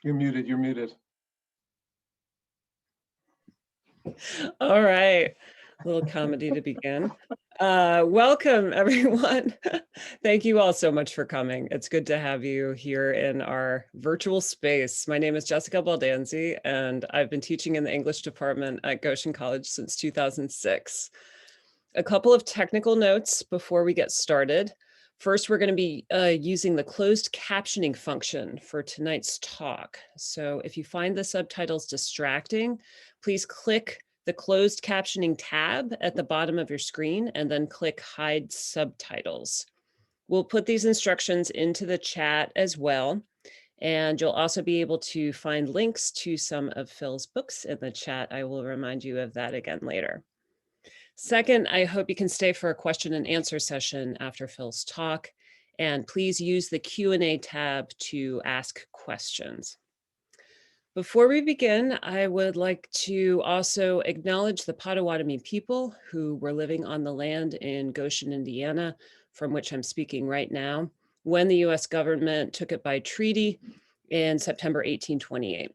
You're muted, you're muted. All right, a little comedy to begin. Welcome, everyone. Thank you all so much for coming. It's good to have you here in our virtual space. My name is Jessica Baldanzi, and I've been teaching in the English department at Goshen College since 2006. A couple of technical notes before we get started. First, we're going to be using the closed captioning function for tonight's talk. So if you find the subtitles distracting, please click the closed captioning tab at the bottom of your screen and then click Hide Subtitles. We'll put these instructions into the chat as well. And you'll also be able to find links to some of Phil's books in the chat. I will remind you of that again later. Second, I hope you can stay for a question and answer session after Phil's talk, and please use the Q&A tab to ask questions. Before we begin, I would like to also acknowledge the Potawatomi people who were living on the land in Goshen, Indiana, from which I'm speaking right now, when the US government took it by treaty in September 1828.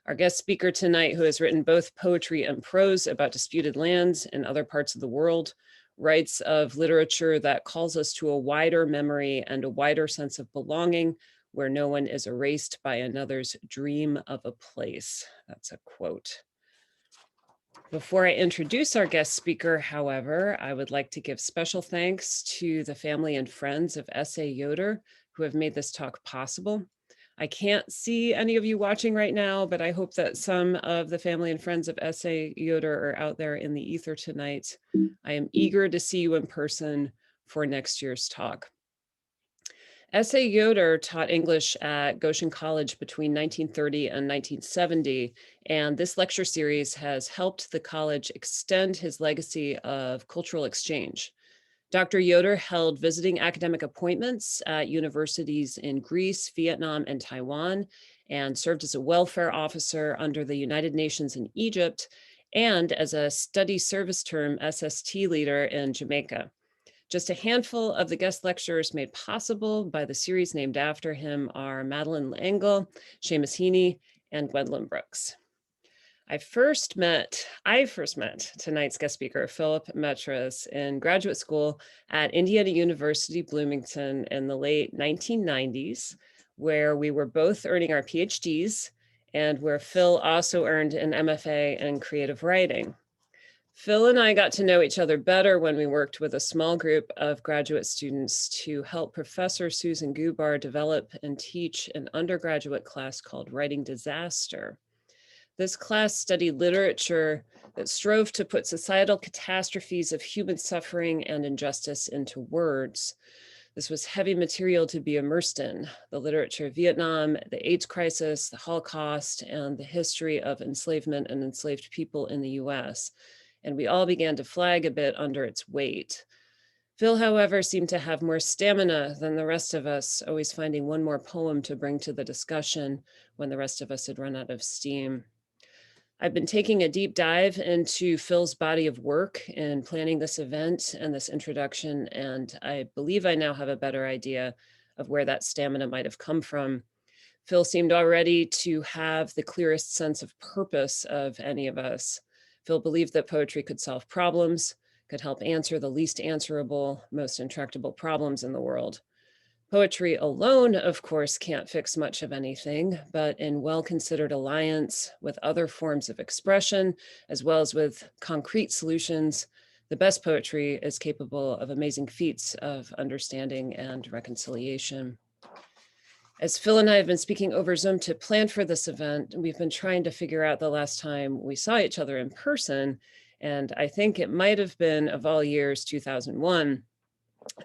Our guest speaker tonight, who has written both poetry and prose about disputed lands in other parts of the world, writes of literature that calls us to a wider memory and a wider sense of belonging, where no one is erased by another's dream of a place. That's a quote. Before I introduce our guest speaker, however, I would like to give special thanks to the family and friends of S.A. Yoder, who have made this talk possible. I can't see any of you watching right now, but I hope that some of the family and friends of S.A. Yoder are out there in the ether tonight. I am eager to see you in person for next year's talk. S.A. Yoder taught English at Goshen College between 1930 and 1970, and this lecture series has helped the college extend his legacy of cultural exchange. Dr. Yoder held visiting academic appointments at universities in Greece, Vietnam, and Taiwan, and served as a welfare officer under the United Nations in Egypt, and as a study service term SST leader in Jamaica. Just a handful of the guest lectures made possible by the series named after him are Madeline L'Engle, Seamus Heaney, and Gwendolyn Brooks. I first met tonight's guest speaker, Philip Metras, in graduate school at Indiana University, Bloomington in the late 1990s, where we were both earning our PhDs and where Phil also earned an MFA in creative writing. Phil and I got to know each other better when we worked with a small group of graduate students to help Professor Susan Gubar develop and teach an undergraduate class called Writing Disaster. This class studied literature that strove to put societal catastrophes of human suffering and injustice into words. This was heavy material to be immersed in: the literature of Vietnam, the AIDS crisis, the Holocaust, and the history of enslavement and enslaved people in the US. And we all began to flag a bit under its weight. Phil, however, seemed to have more stamina than the rest of us, always finding one more poem to bring to the discussion when the rest of us had run out of steam. I've been taking a deep dive into Phil's body of work in planning this event and this introduction, and I believe I now have a better idea of where that stamina might have come from. Phil seemed already to have the clearest sense of purpose of any of us. Phil believed that poetry could solve problems, could help answer the least answerable, most intractable problems in the world. Poetry alone, of course, can't fix much of anything, but in well-considered alliance with other forms of expression, as well as with concrete solutions, the best poetry is capable of amazing feats of understanding and reconciliation. As Phil and I have been speaking over Zoom to plan for this event, we've been trying to figure out the last time we saw each other in person, and I think it might have been, of all years, 2001.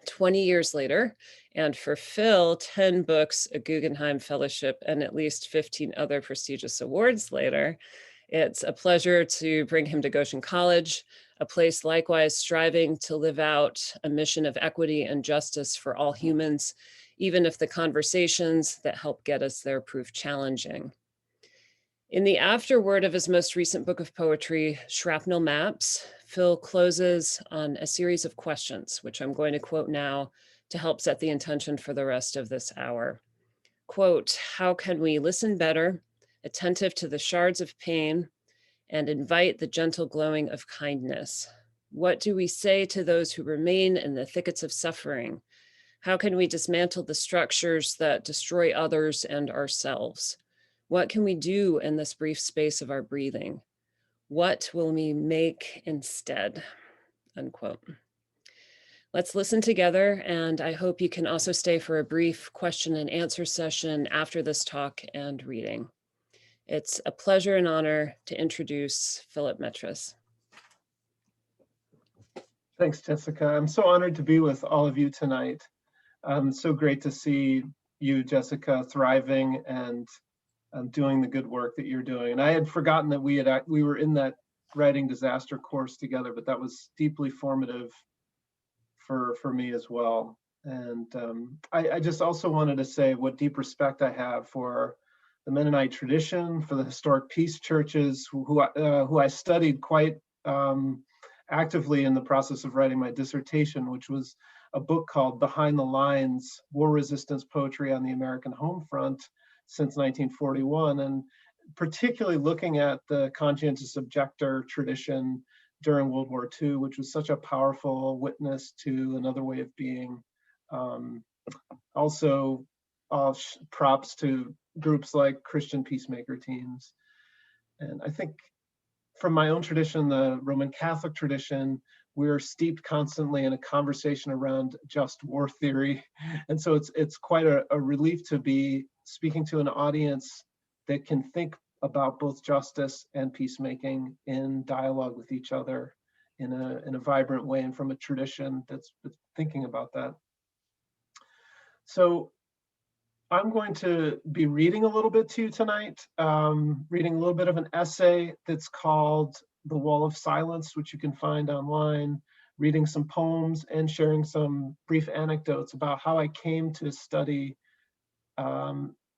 20 years later, and for Phil, 10 books, a Guggenheim Fellowship, and at least 15 other prestigious awards later, it's a pleasure to bring him to Goshen College, a place likewise striving to live out a mission of equity and justice for all humans, even if the conversations that help get us there prove challenging. In the afterword of his most recent book of poetry, Shrapnel Maps, Phil closes on a series of questions, which I'm going to quote now to help set the intention for the rest of this hour. Quote, how can we listen better, attentive to the shards of pain, and invite the gentle glowing of kindness? What do we say to those who remain in the thickets of suffering? How can we dismantle the structures that destroy others and ourselves? What can we do in this brief space of our breathing? What will we make instead? Unquote. Let's listen together, and I hope you can also stay for a brief question and answer session after this talk and reading. It's a pleasure and honor to introduce Philip Metris. Thanks, Jessica. I'm so honored to be with all of you tonight. So great to see you, Jessica, thriving and doing the good work that you're doing. And I had forgotten that we were in that writing disaster course together, but that was deeply formative for me as well. And I just also wanted to say what deep respect I have for the Mennonite tradition, for the historic peace churches who I studied quite actively in the process of writing my dissertation, which was a book called Behind the Lines, War Resistance Poetry on the American Home Front since 1941, and particularly looking at the conscientious objector tradition during World War II, which was such a powerful witness to another way of being. Also, props to groups like Christian peacemaker teams. And I think from my own tradition, the Roman Catholic tradition, we're steeped constantly in a conversation around just war theory. And so it's quite a relief to be speaking to an audience that can think about both justice and peacemaking in dialogue with each other in a vibrant way, and from a tradition that's thinking about that. So I'm going to be reading a little bit to you tonight, reading a little bit of an essay that's called The Wall of Silence, which you can find online, reading some poems and sharing some brief anecdotes about how I came to study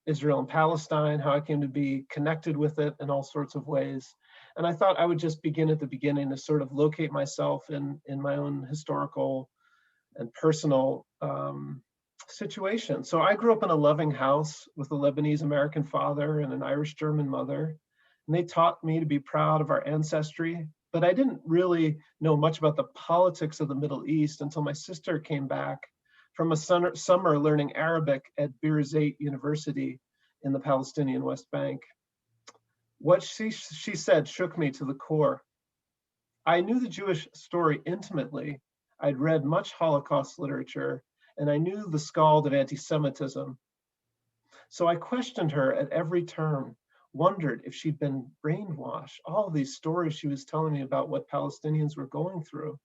Israel and Palestine, how I came to be connected with it in all sorts of ways. And I thought I would just begin at the beginning to sort of locate myself in my own historical and personal situation. So I grew up in a loving house with a Lebanese American father and an Irish German mother. And they taught me to be proud of our ancestry, but I didn't really know much about the politics of the Middle East until my sister came back from a summer learning Arabic at Birzeit University in the Palestinian West Bank. What she said shook me to the core. I knew the Jewish story intimately. I'd read much Holocaust literature, and I knew the scald of anti-Semitism. So I questioned her at every turn, wondered if she'd been brainwashed, all these stories she was telling me about what Palestinians were going through.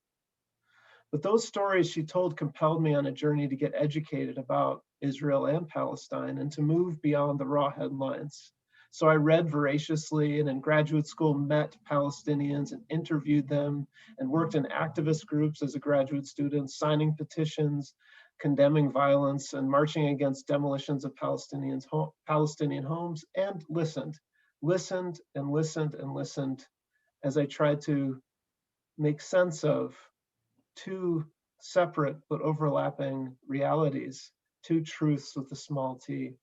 But those stories she told compelled me on a journey to get educated about Israel and Palestine and to move beyond the raw headlines. So I read voraciously, and in graduate school met Palestinians and interviewed them, and worked in activist groups as a graduate student, signing petitions, condemning violence, and marching against demolitions of Palestinian homes, and listened as I tried to make sense of two separate but overlapping realities, two truths with a small t.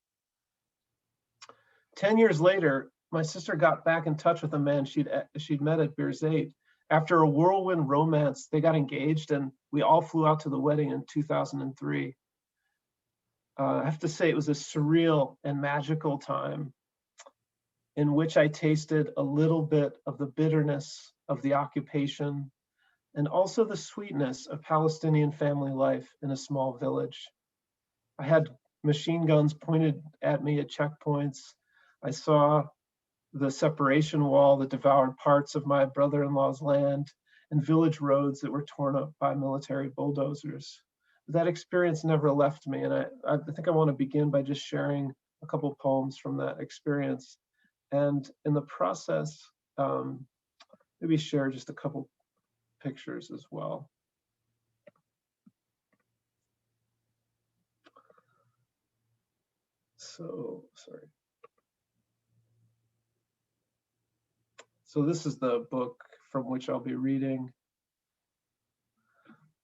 10 years later, my sister got back in touch with a man she'd met at Birzeit. After a whirlwind romance, they got engaged, and we all flew out to the wedding in 2003. I have to say it was a surreal and magical time in which I tasted a little bit of the bitterness of the occupation and also the sweetness of Palestinian family life in a small village. I had machine guns pointed at me at checkpoints. I saw the separation wall that devoured parts of my brother-in-law's land, and village roads that were torn up by military bulldozers. That experience never left me, and I think I want to begin by just sharing a couple poems from that experience. And in the process, maybe share just a couple pictures as well. So, sorry. So this is the book from which I'll be reading.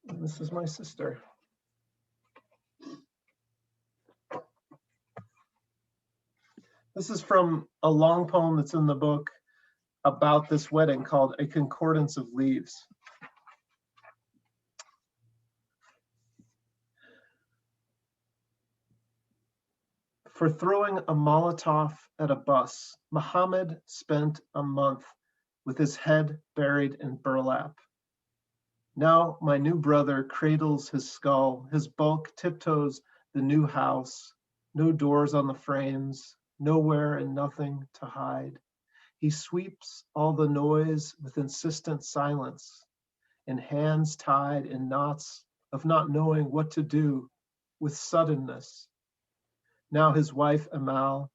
And this is my sister. This is from a long poem that's in the book about this wedding called A Concordance of Leaves. For throwing a Molotov at a bus, Muhammad spent a month with his head buried in burlap. Now my new brother cradles his skull, his bulk tiptoes the new house, no doors on the frames, nowhere and nothing to hide. He sweeps all the noise with insistent silence, and hands tied in knots of not knowing what to do with suddenness. Now his wife Amal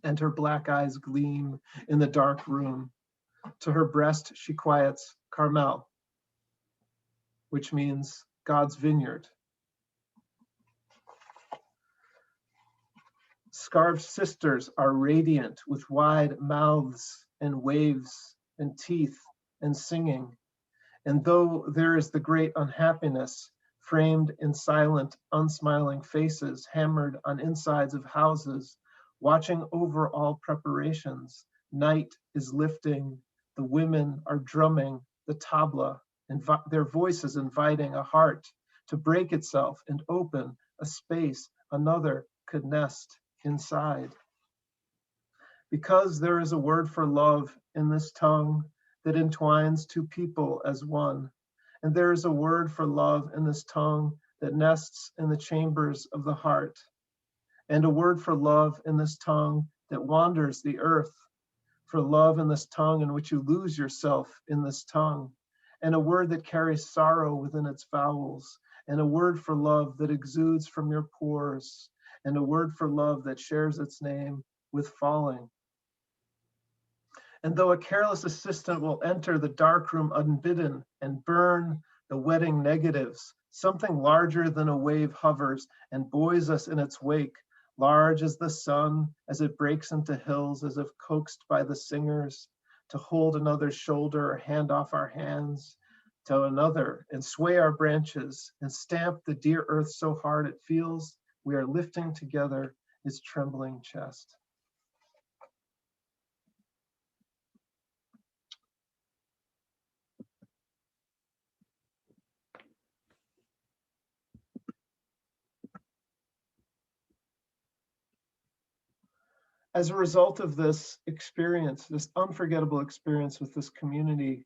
and her black eyes gleam in the dark room. To her breast she quiets Carmel, which means God's vineyard. Scarved sisters are radiant with wide mouths and waves and teeth and singing. And though there is the great unhappiness framed in silent, unsmiling faces hammered on insides of houses, watching over all preparations, night is lifting, the women are drumming the tabla, their voices inviting a heart to break itself and open a space another could nest inside. Because there is a word for love in this tongue that entwines two people as one, and there is a word for love in this tongue that nests in the chambers of the heart, and a word for love in this tongue that wanders the earth, for love in this tongue in which you lose yourself in this tongue, and a word that carries sorrow within its vowels, and a word for love that exudes from your pores, and a word for love that shares its name with falling. And though a careless assistant will enter the darkroom unbidden and burn the wedding negatives, something larger than a wave hovers and buoys us in its wake, large as the sun as it breaks into hills as if coaxed by the singers, to hold another's shoulder or hand off our hands to another and sway our branches and stamp the dear earth so hard it feels we are lifting together its trembling chest. As a result of this experience, this unforgettable experience with this community,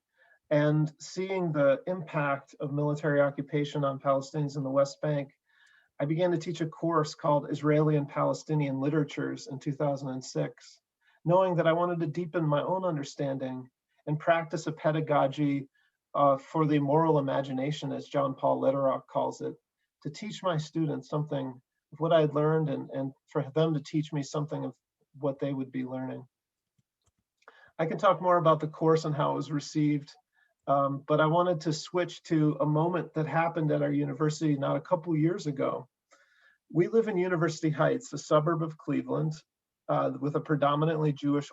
and seeing the impact of military occupation on Palestinians in the West Bank, I began to teach a course called Israeli and Palestinian Literatures in 2006, knowing that I wanted to deepen my own understanding and practice a pedagogy for the moral imagination, as John Paul Lederach calls it, to teach my students something of what I had learned and for them to teach me something of what they would be learning. I can talk more about the course and how it was received, but I wanted to switch to a moment that happened at our university not a couple years ago. We live in University Heights, a suburb of Cleveland, with a predominantly Jewish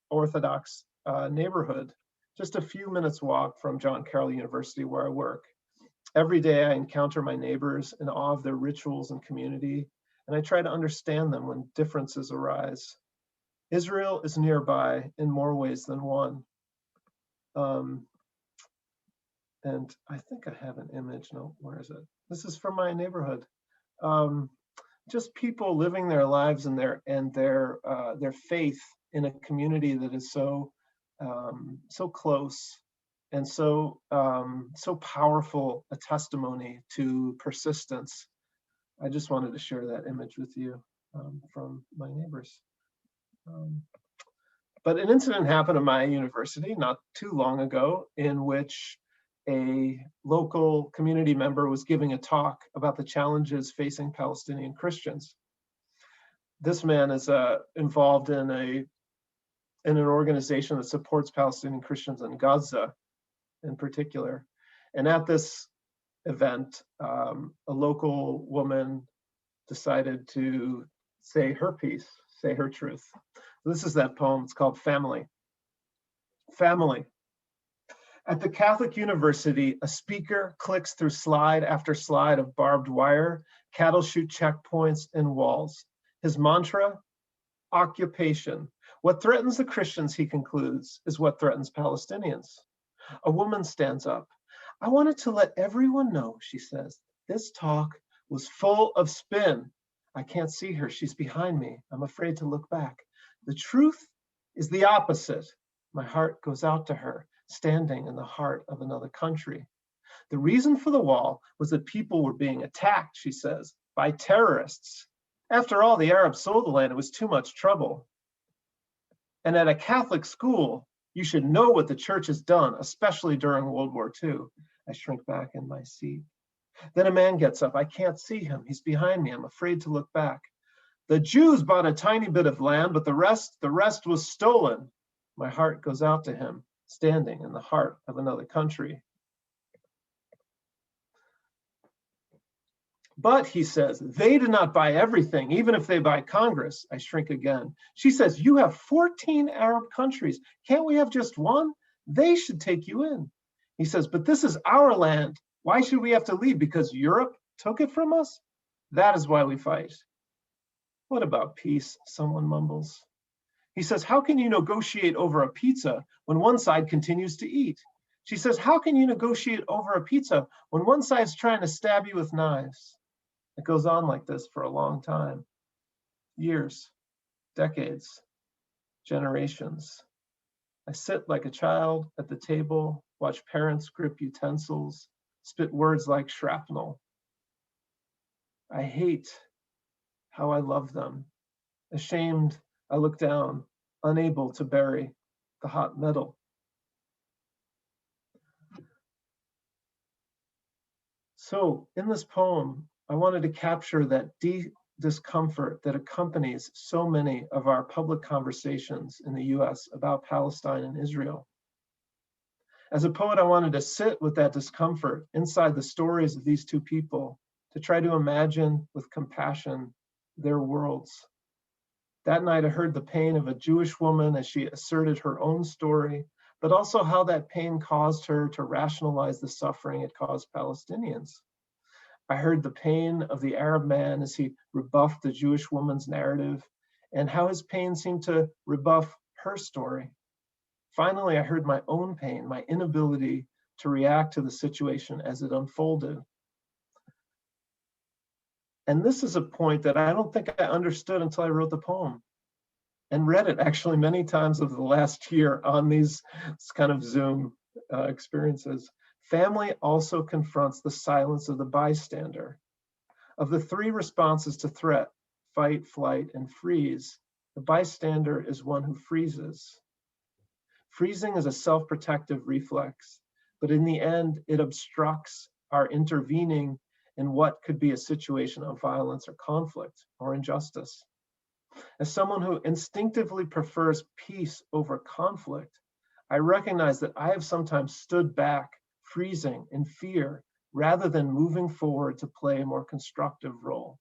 Orthodox neighborhood, just a few minutes walk from John Carroll University where I work. Every day I encounter my neighbors in awe of their rituals and community, and I try to understand them when differences arise. Israel is nearby in more ways than one. And I think I have an image. No, where is it? This is from my neighborhood. Just people living their lives and their faith in a community that is so close and so powerful a testimony to persistence. I just wanted to share that image with you from my neighbors. But an incident happened at my university not too long ago in which a local community member was giving a talk about the challenges facing Palestinian Christians. This man is involved in an organization that supports Palestinian Christians in Gaza in particular. And at this event, a local woman decided to say her piece, say her truth. This is that poem. It's called Family. Family. At the Catholic University, a speaker clicks through slide after slide of barbed wire, cattle chute checkpoints, and walls. His mantra, occupation. What threatens the Christians, he concludes, is what threatens Palestinians. A woman stands up. I wanted to let everyone know, she says, this talk was full of spin. I can't see her. She's behind me. I'm afraid to look back. The truth is the opposite. My heart goes out to her, standing in the heart of another country. The reason for the wall was that people were being attacked, she says, by terrorists. After all, the Arabs sold the land. It was too much trouble. And at a Catholic school, you should know what the church has done, especially during World War II. I shrink back in my seat. Then a man gets up. I can't see him. He's behind me. I'm afraid to look back. The Jews bought a tiny bit of land, but the rest was stolen. My heart goes out to him, standing in the heart of another country. But, he says, they did not buy everything, even if they buy Congress. I shrink again. She says, you have 14 Arab countries. Can't we have just one? They should take you in. He says, but this is our land. Why should we have to leave? Because Europe took it from us? That is why we fight. What about peace? Someone mumbles. He says, how can you negotiate over a pizza when one side continues to eat? She says, how can you negotiate over a pizza when one side's trying to stab you with knives? It goes on like this for a long time. Years, decades, generations. I sit like a child at the table, watch parents grip utensils, spit words like shrapnel. I hate how I love them. Ashamed, I look down, unable to bury the hot metal. So in this poem, I wanted to capture that deep discomfort that accompanies so many of our public conversations in the US about Palestine and Israel. As a poet, I wanted to sit with that discomfort inside the stories of these two people to try to imagine with compassion their worlds. That night, I heard the pain of a Jewish woman as she asserted her own story, but also how that pain caused her to rationalize the suffering it caused Palestinians. I heard the pain of the Arab man as he rebuffed the Jewish woman's narrative and how his pain seemed to rebuff her story. Finally, I heard my own pain, my inability to react to the situation as it unfolded. And this is a point that I don't think I understood until I wrote the poem and read it actually many times over the last year on these kind of Zoom experiences. Family also confronts the silence of the bystander. Of the three responses to threat, fight, flight, and freeze, the bystander is one who freezes. Freezing is a self-protective reflex, but in the end, it obstructs our intervening in what could be a situation of violence or conflict or injustice. As someone who instinctively prefers peace over conflict, I recognize that I have sometimes stood back, freezing in fear, rather than moving forward to play a more constructive role.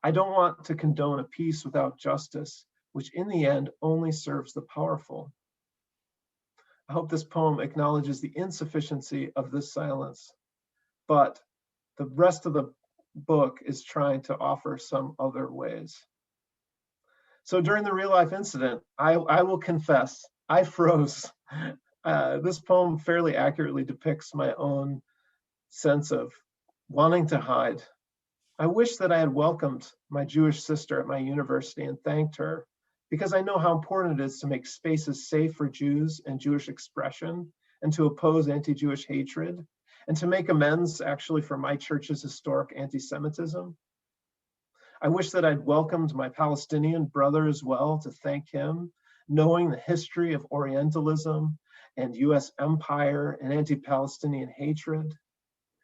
I don't want to condone a peace without justice, which in the end only serves the powerful. I hope this poem acknowledges the insufficiency of this silence, but the rest of the book is trying to offer some other ways. So during the real life incident, I will confess, I froze. This poem fairly accurately depicts my own sense of wanting to hide. I wish that I had welcomed my Jewish sister at my university and thanked her, because I know how important it is to make spaces safe for Jews and Jewish expression and to oppose anti-Jewish hatred and to make amends actually for my church's historic anti-Semitism. I wish that I'd welcomed my Palestinian brother as well to thank him, knowing the history of Orientalism and US empire and anti-Palestinian hatred.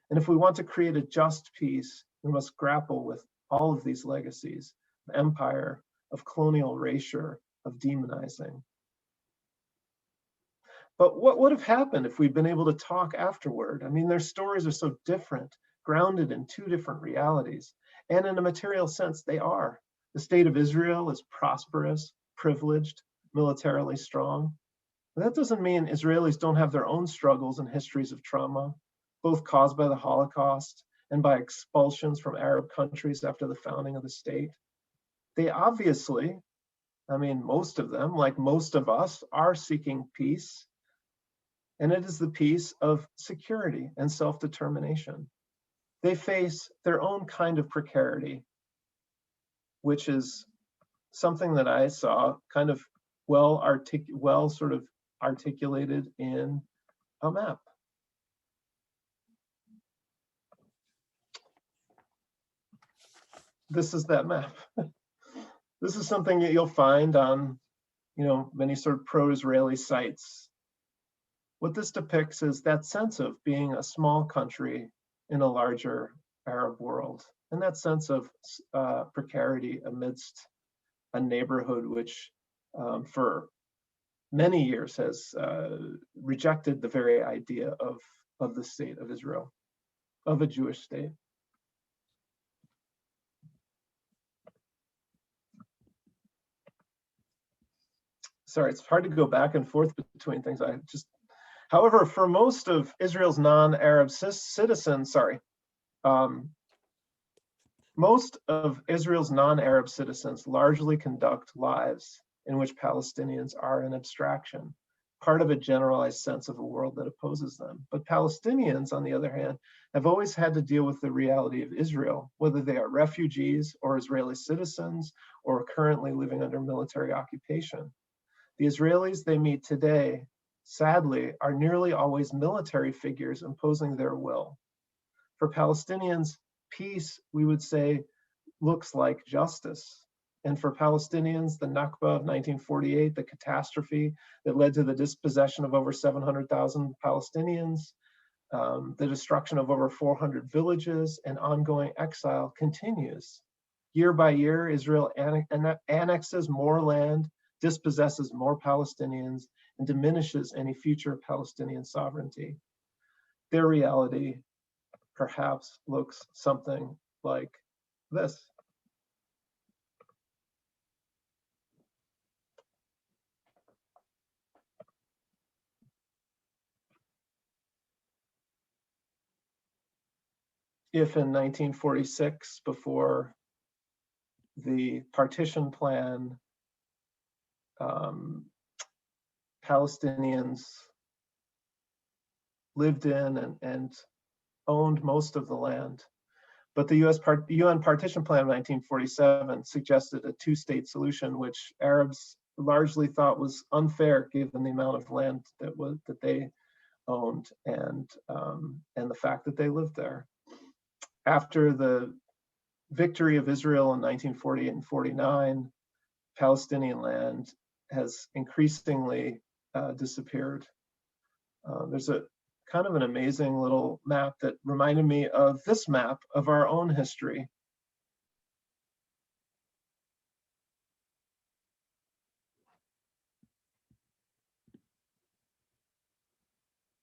And if we want to create a just peace, we must grapple with all of these legacies of empire, of colonial erasure, of demonizing. But what would have happened if we'd been able to talk afterward? I mean, their stories are so different, grounded in two different realities. And in a material sense, they are. The state of Israel is prosperous, privileged, militarily strong. But that doesn't mean Israelis don't have their own struggles and histories of trauma, both caused by the Holocaust and by expulsions from Arab countries after the founding of the state. They obviously, I mean, most of them, like most of us, are seeking peace. And it is the peace of security and self-determination. They face their own kind of precarity, which is something that I saw kind of well sort of articulated in a map. This is that map. This is something that you'll find on, many sort of pro-Israeli sites. What this depicts is that sense of being a small country in a larger Arab world, and that sense of precarity amidst a neighborhood which for many years has rejected the very idea of the state of Israel, of a Jewish state. Sorry, it's hard to go back and forth between things. However, for most of Israel's non-Arab citizens, most of Israel's non-Arab citizens largely conduct lives in which Palestinians are an abstraction, part of a generalized sense of a world that opposes them. But Palestinians, on the other hand, have always had to deal with the reality of Israel, whether they are refugees or Israeli citizens or currently living under military occupation. The Israelis they meet today, sadly, are nearly always military figures imposing their will. For Palestinians, peace, we would say, looks like justice. And for Palestinians, the Nakba of 1948, the catastrophe that led to the dispossession of over 700,000 Palestinians, the destruction of over 400 villages, and ongoing exile continues. Year by year, Israel annexes more land, dispossesses more Palestinians, and diminishes any future Palestinian sovereignty. Their reality perhaps looks something like this. If in 1946, before the partition plan, Palestinians lived in and owned most of the land. But the UN partition plan of 1947 suggested a two-state solution, which Arabs largely thought was unfair given the amount of land that they owned and the fact that they lived there. After the victory of Israel in 1948 and 49, Palestinian land has increasingly disappeared. There's a kind of an amazing little map that reminded me of this map of our own history.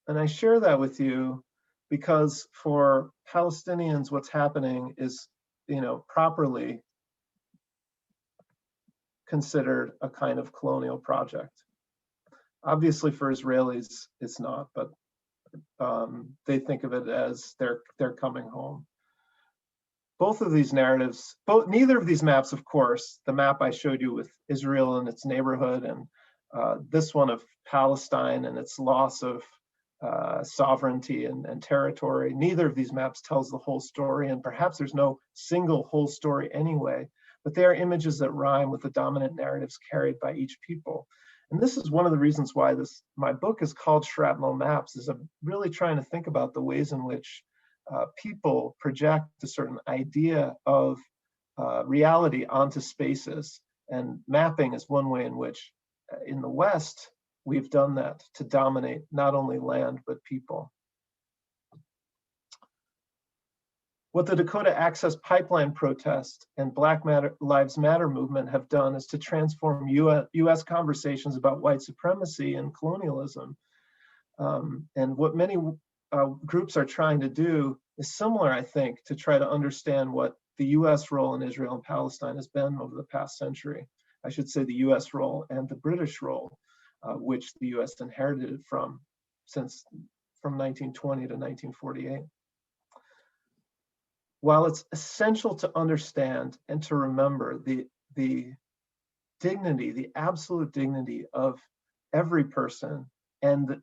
And I share that with you because for Palestinians, what's happening is, properly considered a kind of colonial project. Obviously for Israelis, it's not, but they think of it as they're coming home. Both of these narratives, neither of these maps, of course, the map I showed you with Israel and its neighborhood, and this one of Palestine and its loss of sovereignty and territory, neither of these maps tells the whole story, and perhaps there's no single whole story anyway, but they are images that rhyme with the dominant narratives carried by each people. And this is one of the reasons why my book is called Shrapnel Maps, is I'm really trying to think about the ways in which people project a certain idea of reality onto spaces. And mapping is one way in which, in the West, we've done that to dominate not only land, but people. What the Dakota Access Pipeline protest and Black Lives Matter movement have done is to transform US conversations about white supremacy and colonialism. And what many groups are trying to do is similar, I think, to try to understand what the US role in Israel and Palestine has been over the past century. I should say the US role and the British role, which the US inherited from 1920 to 1948. While it's essential to understand and to remember the the dignity, the absolute dignity of every person, and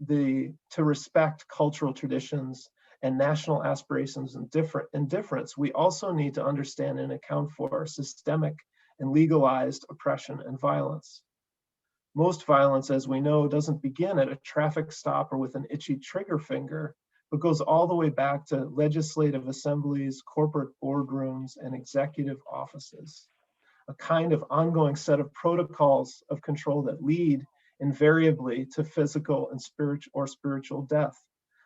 to respect cultural traditions and national aspirations and indifference, we also need to understand and account for systemic and legalized oppression and violence. Most violence, as we know, doesn't begin at a traffic stop or with an itchy trigger finger, but goes all the way back to legislative assemblies, corporate boardrooms, and executive offices. A kind of ongoing set of protocols of control that lead invariably to physical and spiritual death.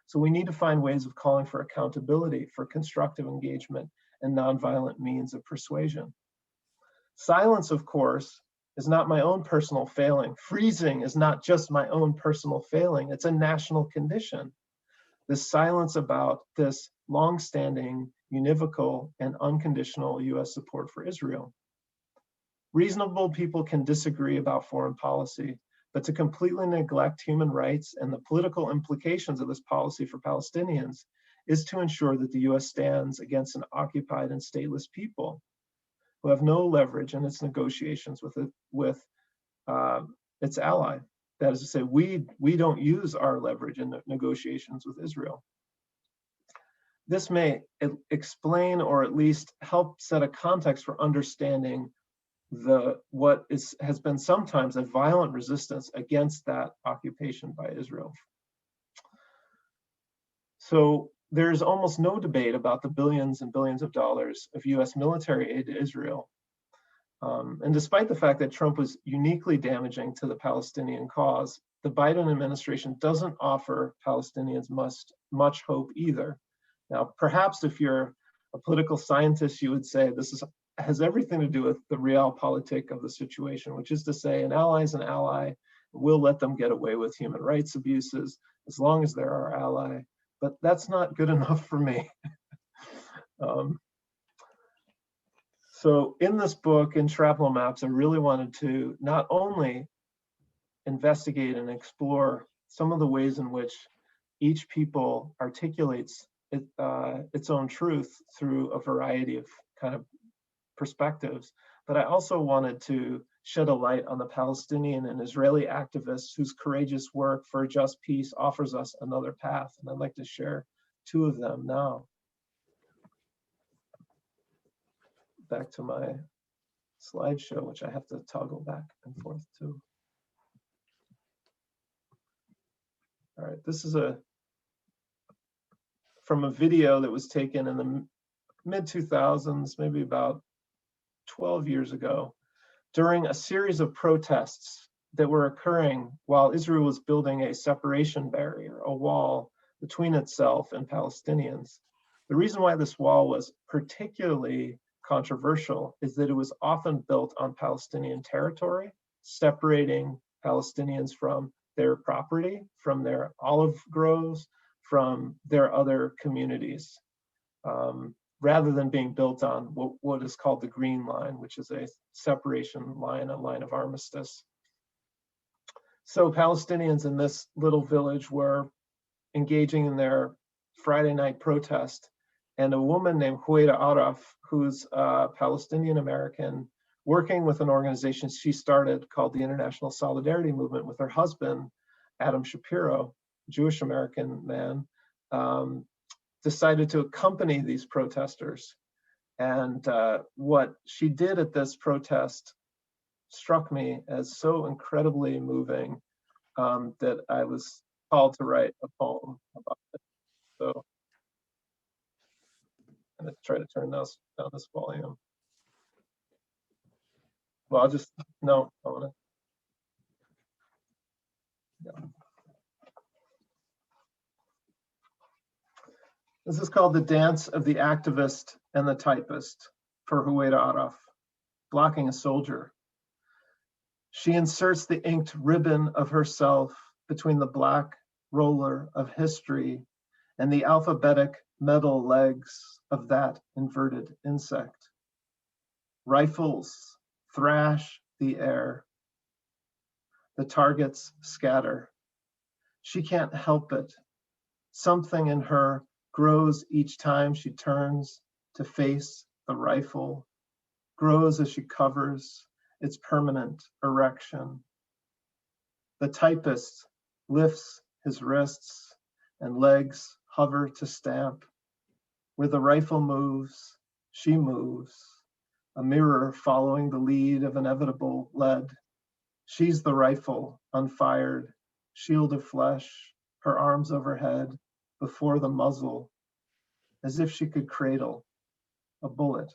So we need to find ways of calling for accountability, for constructive engagement, and nonviolent means of persuasion. Silence, of course, is not my own personal failing. Freezing is not just my own personal failing. It's a national condition. This silence about this longstanding, univocal, and unconditional US support for Israel. Reasonable people can disagree about foreign policy, but to completely neglect human rights and the political implications of this policy for Palestinians is to ensure that the US stands against an occupied and stateless people who have no leverage in its negotiations with its ally. That is to say, we don't use our leverage in negotiations with Israel. This may explain or at least help set a context for understanding what has been sometimes a violent resistance against that occupation by Israel. So there's almost no debate about the billions and billions of dollars of US military aid to Israel. And despite the fact that Trump was uniquely damaging to the Palestinian cause, the Biden administration doesn't offer Palestinians much hope either. Now, perhaps if you're a political scientist, you would say this has everything to do with the realpolitik of the situation, which is to say an ally is an ally. We'll let them get away with human rights abuses as long as they're our ally. But that's not good enough for me. So in this book, in Shrapnel Maps, I really wanted to not only investigate and explore some of the ways in which each people articulates its own truth through a variety of kind of perspectives, but I also wanted to shed a light on the Palestinian and Israeli activists whose courageous work for a just peace offers us another path. And I'd like to share two of them now. Back to my slideshow, which I have to toggle back and forth to. All right, this is from a video that was taken in the mid-2000s, maybe about 12 years ago, during a series of protests that were occurring while Israel was building a separation barrier, a wall between itself and Palestinians. The reason why this wall was particularly controversial is that it was often built on Palestinian territory, separating Palestinians from their property, from their olive groves, from their other communities, rather than being built on what is called the Green Line, which is a separation line, a line of armistice. So Palestinians in this little village were engaging in their Friday night protest, and a woman named Huwaida Araf, who's a Palestinian American, working with an organization she started called the International Solidarity Movement with her husband, Adam Shapiro, a Jewish American man, decided to accompany these protesters. And what she did at this protest struck me as so incredibly moving that I was called to write a poem about it. So I'm going to try to turn down this volume. Well, I want to. Yeah. This is called The Dance of the Activist and the Typist for Huwaida Araf, blocking a soldier. She inserts the inked ribbon of herself between the black roller of history and the alphabetic metal legs of that inverted insect. Rifles thrash the air. The targets scatter. She can't help it. Something in her grows each time she turns to face the rifle, grows as she covers its permanent erection. The typist lifts his wrists and legs hover to stamp. Where the rifle moves, she moves, a mirror following the lead of inevitable lead. She's the rifle, unfired, shield of flesh, her arms overhead, before the muzzle, as if she could cradle a bullet.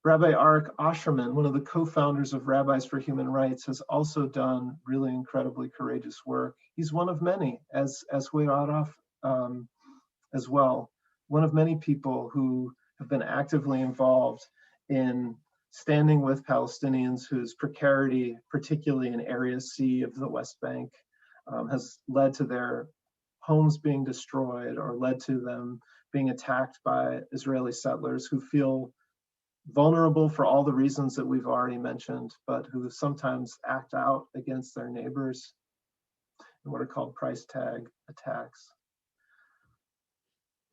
Rabbi Arik Osherman, one of the co-founders of Rabbis for Human Rights, has also done really incredibly courageous work. He's one of many, as Yoder as well, one of many people who have been actively involved in standing with Palestinians whose precarity, particularly in Area C of the West Bank, has led to their homes being destroyed or led to them being attacked by Israeli settlers who feel vulnerable for all the reasons that we've already mentioned, but who sometimes act out against their neighbors in what are called price tag attacks.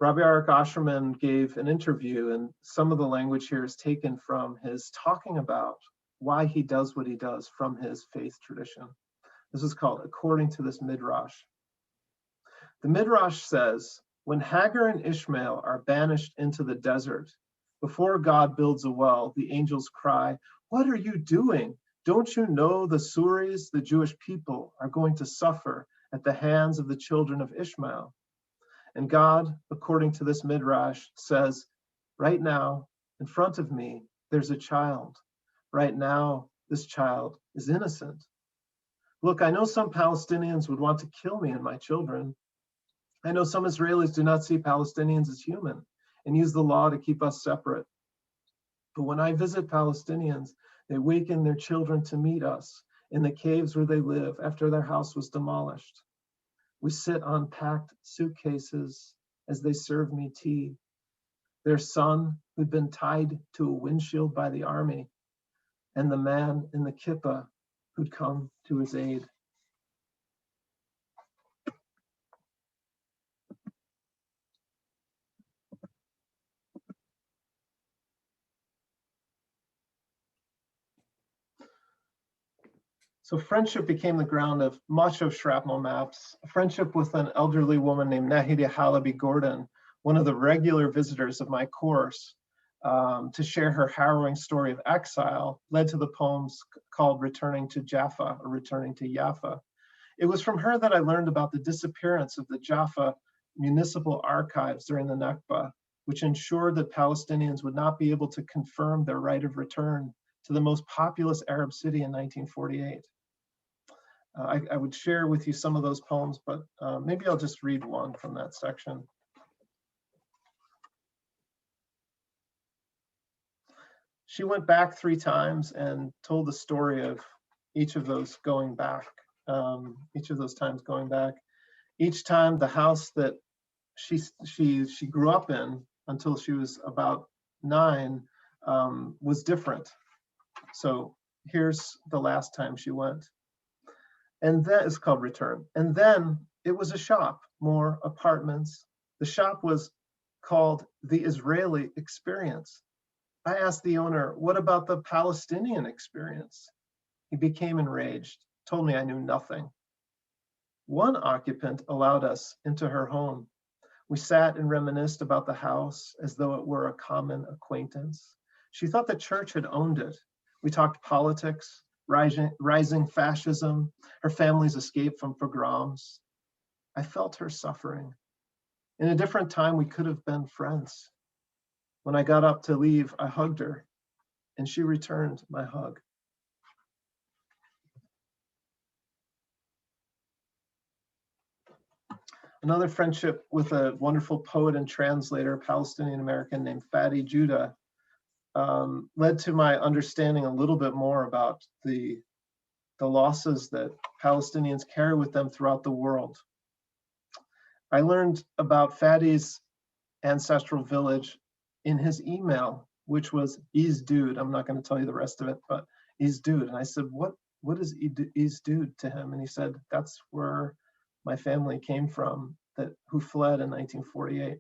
Rabbi Arik Osherman gave an interview, and some of the language here is taken from his talking about why he does what he does from his faith tradition. This is called According to this Midrash. The Midrash says, when Hagar and Ishmael are banished into the desert, before God builds a well, the angels cry, "What are you doing? Don't you know the Suris, the Jewish people, are going to suffer at the hands of the children of Ishmael?" And God, according to this Midrash, says, right now, in front of me, there's a child. Right now, this child is innocent. Look, I know some Palestinians would want to kill me and my children. I know some Israelis do not see Palestinians as human and use the law to keep us separate. But when I visit Palestinians, they waken their children to meet us in the caves where they live after their house was demolished. We sit on packed suitcases as they serve me tea. Their son, who'd been tied to a windshield by the army, and the man in the kippah who'd come to his aid. So friendship became the ground of much of Shrapnel Maps. A friendship with an elderly woman named Nahida Halaby Gordon, one of the regular visitors of my course, to share her harrowing story of exile, led to the poems called Returning to Jaffa or Returning to Jaffa. It was from her that I learned about the disappearance of the Jaffa municipal archives during the Nakba, which ensured that Palestinians would not be able to confirm their right of return to the most populous Arab city in 1948. I would share with you some of those poems, but maybe I'll just read one from that section. She went back 3 times and told the story of each of those going back, each of those times going back. Each time the house that she grew up in until she was about 9 was different. So here's the last time she went. And that is called Return. And then it was a shop, more apartments. The shop was called the Israeli Experience. I asked the owner, what about the Palestinian experience? He became enraged, told me I knew nothing. One occupant allowed us into her home. We sat and reminisced about the house as though it were a common acquaintance. She thought the church had owned it. We talked politics, rising fascism, her family's escape from pogroms. I felt her suffering. In a different time, we could have been friends. When I got up to leave, I hugged her, and she returned my hug. Another friendship with a wonderful poet and translator, Palestinian American named Fadi Judah, led to my understanding a little bit more about the losses that Palestinians carry with them throughout the world. I learned about Fadi's ancestral village in his email, which was Izdude. I'm not going to tell you the rest of it, but Izdude. And I said, what is Izdude to him? And he said, that's where my family came from, who fled in 1948.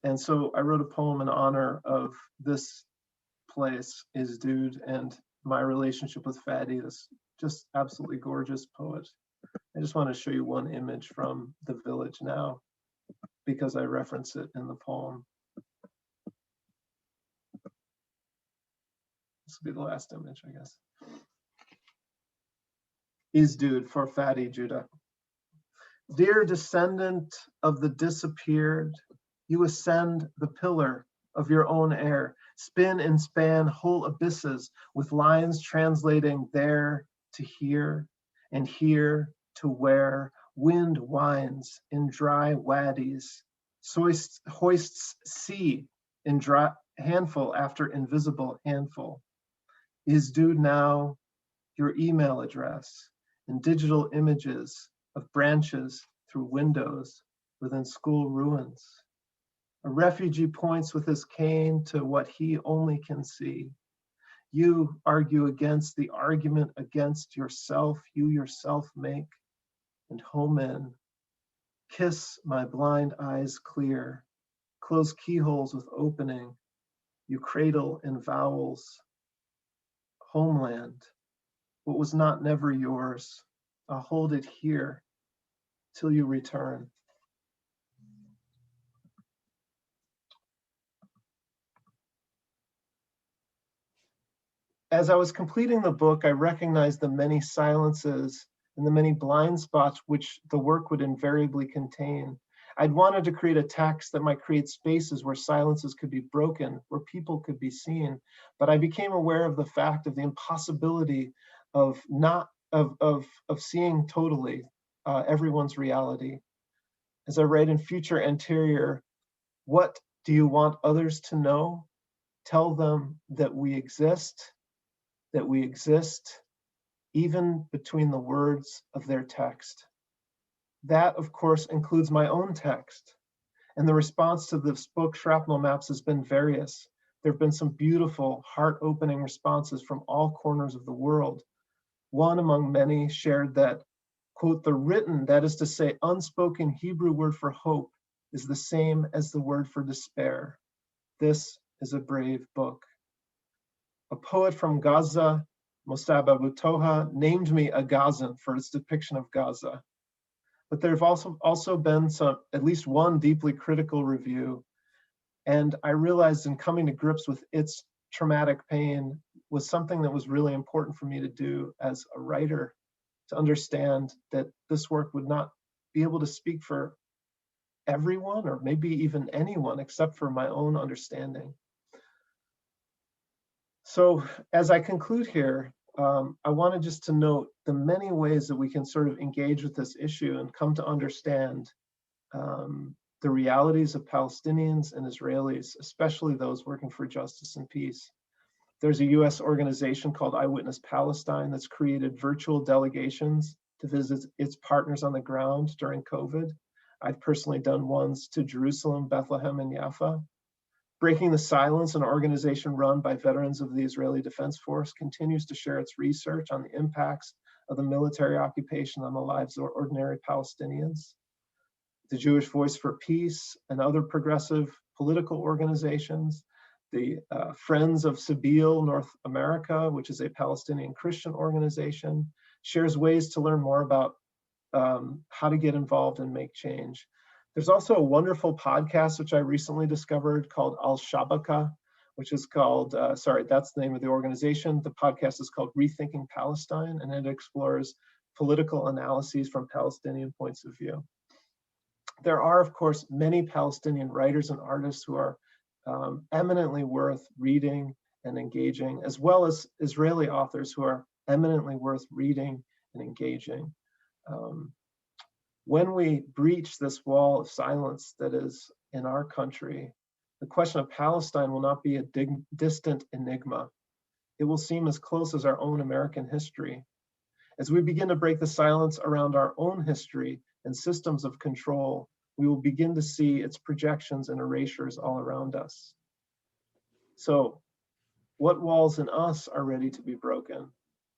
And so I wrote a poem in honor of this place, Is Dude, and my relationship with Fatty, this just absolutely gorgeous poet. I just want to show you one image from the village now, because I reference it in the poem. This will be the last image, I guess. Is Dude, for Fatty Judah. Dear descendant of the disappeared, you ascend the pillar of your own air, spin and span whole abysses with lines translating there to here and here to where wind winds in dry waddies, hoists sea in dry handful after invisible handful. Is Dude now your email address and digital images of branches through windows within school ruins? A refugee points with his cane to what he only can see. You argue against the argument against yourself you yourself make, and home in. Kiss my blind eyes clear, close keyholes with opening. You cradle in vowels. Homeland, what was not never yours, I'll hold it here till you return. As I was completing the book, I recognized the many silences and the many blind spots which the work would invariably contain. I'd wanted to create a text that might create spaces where silences could be broken, where people could be seen, but I became aware of the fact of the impossibility of seeing totally everyone's reality. As I write in Future Anterior, what do you want others to know? Tell them that we exist even between the words of their text. That, of course, includes my own text. And the response to this book, Shrapnel Maps, has been various. There have been some beautiful, heart-opening responses from all corners of the world. One among many shared that, quote, the written, that is to say, unspoken Hebrew word for hope is the same as the word for despair. This is a brave book. A poet from Gaza, Mostab Abu Toha, named me a Gazan for its depiction of Gaza. But there have also been at least one deeply critical review. And I realized in coming to grips with its traumatic pain was something that was really important for me to do as a writer, to understand that this work would not be able to speak for everyone or maybe even anyone except for my own understanding. So as I conclude here, I wanted just to note the many ways that we can sort of engage with this issue and come to understand the realities of Palestinians and Israelis, especially those working for justice and peace. There's a US organization called Eyewitness Palestine that's created virtual delegations to visit its partners on the ground during COVID. I've personally done ones to Jerusalem, Bethlehem, and Jaffa. Breaking the Silence, an organization run by veterans of the Israeli Defense Force, continues to share its research on the impacts of the military occupation on the lives of ordinary Palestinians. The Jewish Voice for Peace and other progressive political organizations, the Friends of Sabeel North America, which is a Palestinian Christian organization, shares ways to learn more about how to get involved and make change. There's also a wonderful podcast, which I recently discovered called Al Shabaka, which is called, that's the name of the organization. The podcast is called Rethinking Palestine, and it explores political analyses from Palestinian points of view. There are, of course, many Palestinian writers and artists who are eminently worth reading and engaging, as well as Israeli authors who are eminently worth reading and engaging. When we breach this wall of silence that is in our country, the question of Palestine will not be a distant enigma. It will seem as close as our own American history. As we begin to break the silence around our own history and systems of control, we will begin to see its projections and erasures all around us. So, what walls in us are ready to be broken?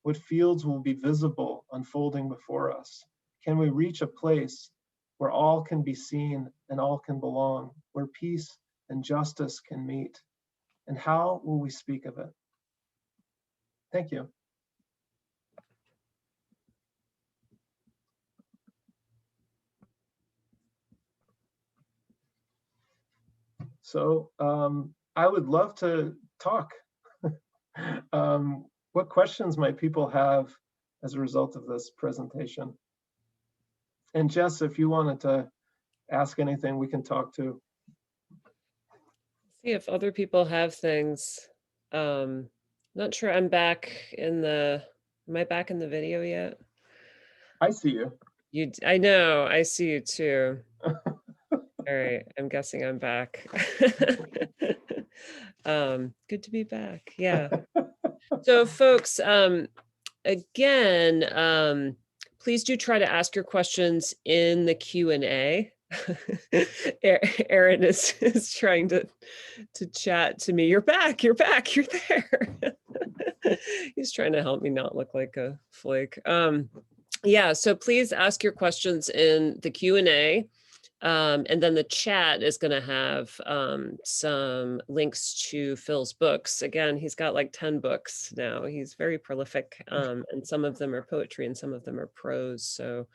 What fields will be visible unfolding before us? Can we reach a place where all can be seen and all can belong, where peace and justice can meet? And how will we speak of it? Thank you. So I would love to talk. What questions might people have as a result of this presentation? And Jess, if you wanted to ask anything, we can talk too. See if other people have things. Not sure I'm back in the, am I back in the video yet? I see you. I know, I see you too. All right, I'm guessing I'm back. Good to be back. Yeah. So folks, again, please do try to ask your questions in the Q&A. Aaron is trying to chat to me. You're back, you're there. He's trying to help me not look like a flake. Yeah, so please ask your questions in the Q&A. And then the chat is going to have some links to Phil's books. Again, he's got like 10 books now. He's very prolific, and some of them are poetry and some of them are prose. So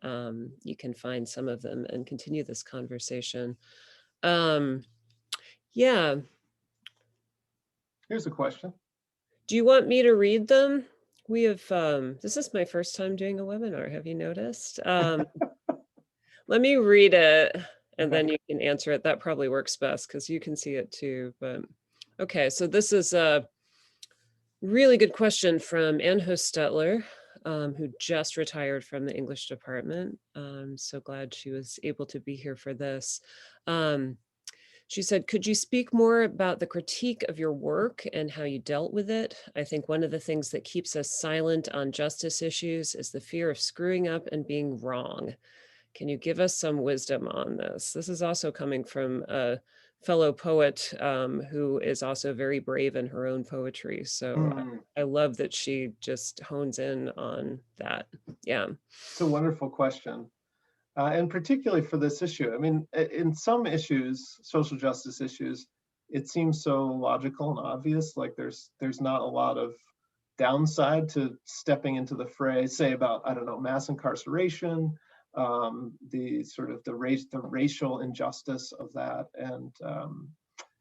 you can find some of them and continue this conversation. Yeah. Here's a question. Do you want me to read them? We have, this is my first time doing a webinar. Have you noticed? Let me read it and then you can answer it. That probably works best because you can see it too. But okay, so this is a really good question from Ann Hostetler, who just retired from the English department. I'm so glad she was able to be here for this. She said, could you speak more about the critique of your work and how you dealt with it? I think one of the things that keeps us silent on justice issues is the fear of screwing up and being wrong. Can you give us some wisdom on this? This is also coming from a fellow poet who is also very brave in her own poetry. So I love that she just hones in on that. Yeah. It's a wonderful question. And particularly for this issue. I mean, in some issues, social justice issues, it seems so logical and obvious, like there's not a lot of downside to stepping into the fray, say about, I don't know, mass incarceration, the racial injustice of that, and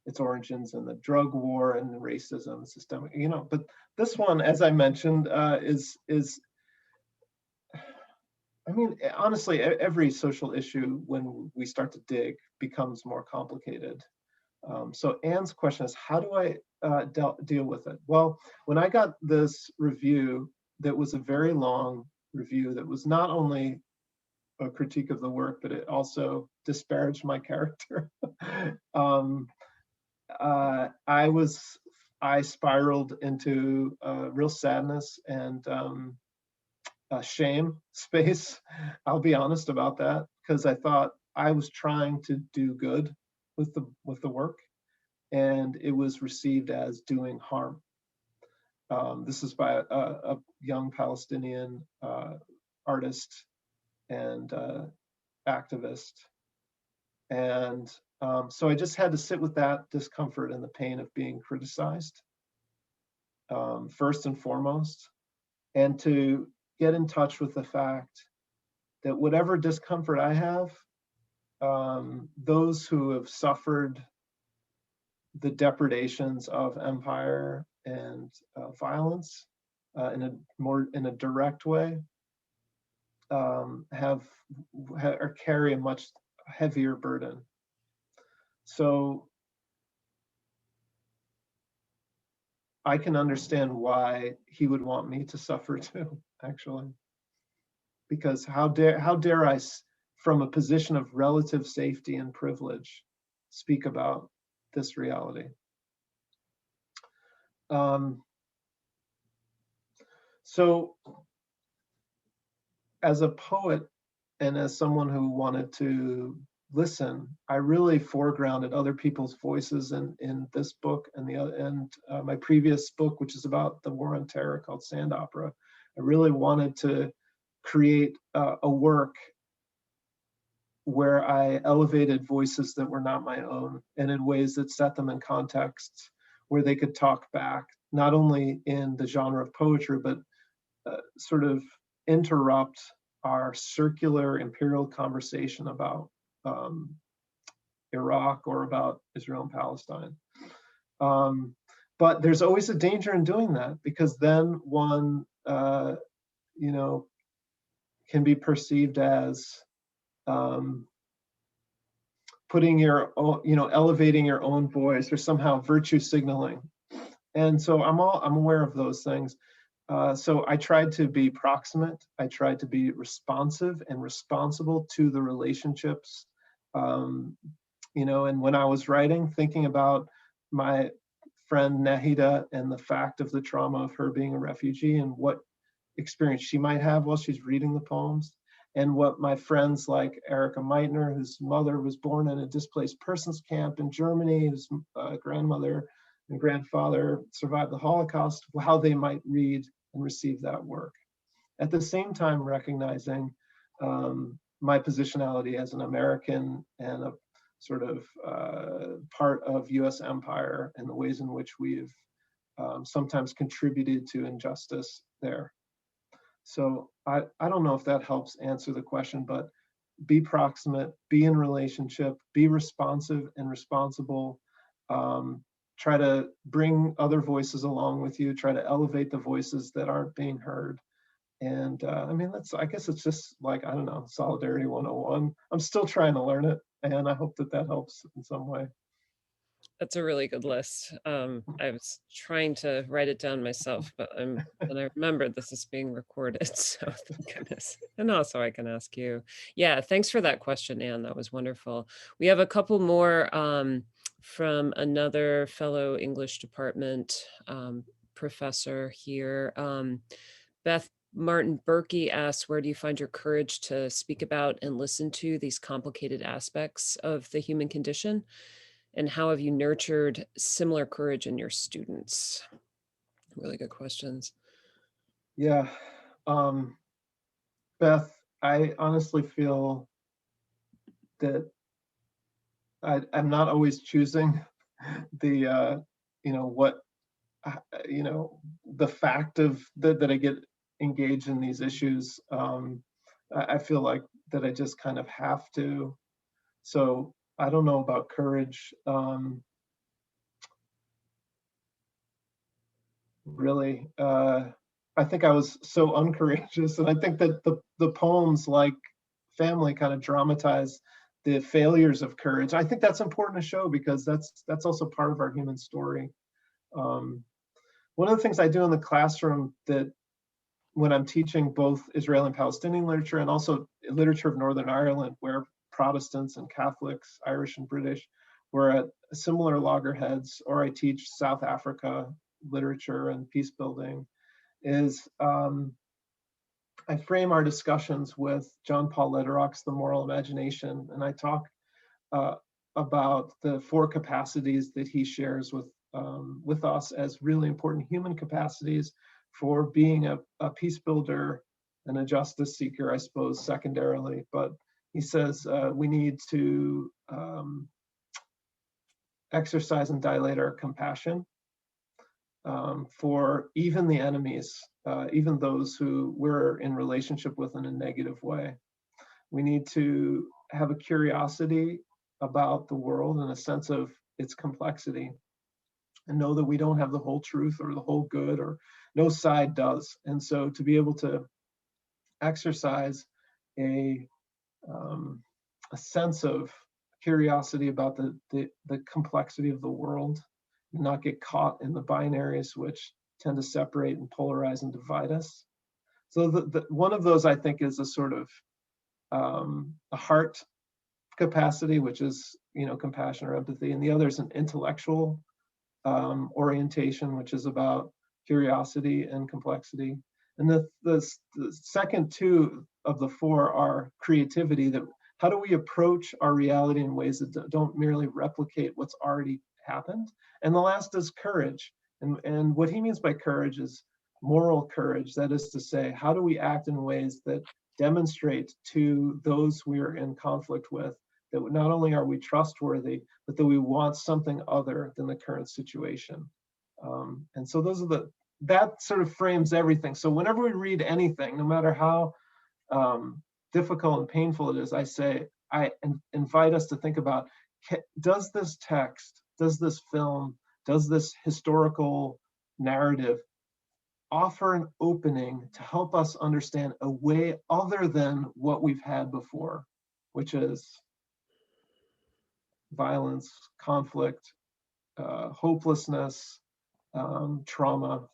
its origins in the drug war and racism, systemic, but this one, as I mentioned, is I mean, honestly, every social issue, when we start to dig, becomes more complicated. So Anne's question is, how do I deal with it? Well, when I got this review, that was a very long review that was not only a critique of the work, but it also disparaged my character. I spiraled into real sadness and shame space. I'll be honest about that, because I thought I was trying to do good with the work, and it was received as doing harm. This is by a young Palestinian artist and activist, and so I just had to sit with that discomfort and the pain of being criticized, first and foremost, and to get in touch with the fact that whatever discomfort I have, those who have suffered the depredations of empire and violence in a direct way, carry a much heavier burden. So I can understand why he would want me to suffer too, actually, because how dare I, from a position of relative safety and privilege, speak about this reality. So as a poet and as someone who wanted to listen, I really foregrounded other people's voices in this book and my previous book, which is about the war on terror, called Sand Opera. I really wanted to create a work where I elevated voices that were not my own, and in ways that set them in contexts where they could talk back, not only in the genre of poetry, but sort of interrupt our circular imperial conversation about Iraq or about Israel and Palestine. But there's always a danger in doing that, because then one, can be perceived as putting your own, elevating your own voice, or somehow virtue signaling. And so I'm aware of those things. So I tried to be proximate. I tried to be responsive and responsible to the relationships. And when I was writing, thinking about my friend Nahida and the fact of the trauma of her being a refugee and what experience she might have while she's reading the poems, and what my friends like Erica Meitner, whose mother was born in a displaced persons camp in Germany, whose grandmother and grandfather survived the Holocaust, how they might read and receive that work. At the same time, recognizing my positionality as an American and a sort of part of US empire, and the ways in which we've sometimes contributed to injustice there. So I don't know if that helps answer the question, but be proximate, be in relationship, be responsive and responsible. Try to bring other voices along with you, try to elevate the voices that aren't being heard. And I guess it's just like, I don't know, Solidarity 101. I'm still trying to learn it, and I hope that helps in some way. That's a really good list. I was trying to write it down myself, but and I remembered this is being recorded, so thank goodness. And also I can ask you. Yeah, thanks for that question, Anne. That was wonderful. We have a couple more from another fellow English department professor here. Beth Martin Berkey asks, where do you find your courage to speak about and listen to these complicated aspects of the human condition? And how have you nurtured similar courage in your students? Really good questions. Yeah. Beth, I honestly feel that I'm not always choosing the, the fact of that I get engaged in these issues. I feel like that I just kind of have to. So I don't know about courage. Really, I think I was so uncourageous, and I think that the poems, like Family, kind of dramatize the failures of courage. I think that's important to show, because that's also part of our human story. One of the things I do in the classroom, that when I'm teaching both Israeli and Palestinian literature, and also literature of Northern Ireland, where Protestants and Catholics, Irish and British, were at similar loggerheads, or I teach South Africa literature and peace building, is I frame our discussions with John Paul Lederach's The Moral Imagination, and I talk about the 4 capacities that he shares with us as really important human capacities for being a peace builder and a justice seeker, I suppose, secondarily. But he says we need to exercise and dilate our compassion for even the enemies, even those who we're in relationship with in a negative way. We need to have a curiosity about the world and a sense of its complexity, and know that we don't have the whole truth or the whole good, or no side does. And so to be able to exercise a sense of curiosity about the complexity of the world, and not get caught in the binaries which tend to separate and polarize and divide us. So one of those, I think, is a sort of a heart capacity, which is compassion or empathy, and the other is an intellectual orientation, which is about curiosity and complexity. And the second 2 of the 4 are creativity. That how do we approach our reality in ways that don't merely replicate what's already happened? And the last is courage. And what he means by courage is moral courage. That is to say, how do we act in ways that demonstrate to those we're in conflict with that not only are we trustworthy, but that we want something other than the current situation. And so that sort of frames everything. So whenever we read anything, no matter how difficult and painful it is, I invite us to think about, does this text, does this film, does this historical narrative offer an opening to help us understand a way other than what we've had before, which is violence, conflict, hopelessness, trauma,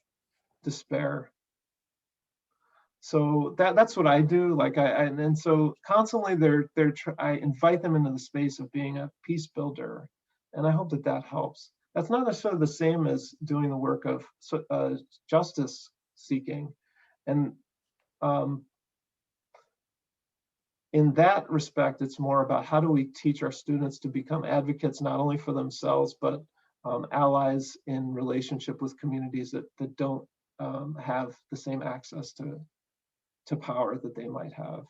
despair. So that's what I do. And so constantly I invite them into the space of being a peace builder, and I hope that helps. That's not necessarily the same as doing the work of justice seeking, and in that respect, it's more about how do we teach our students to become advocates not only for themselves but allies in relationship with communities that don't have the same access to power that they might have.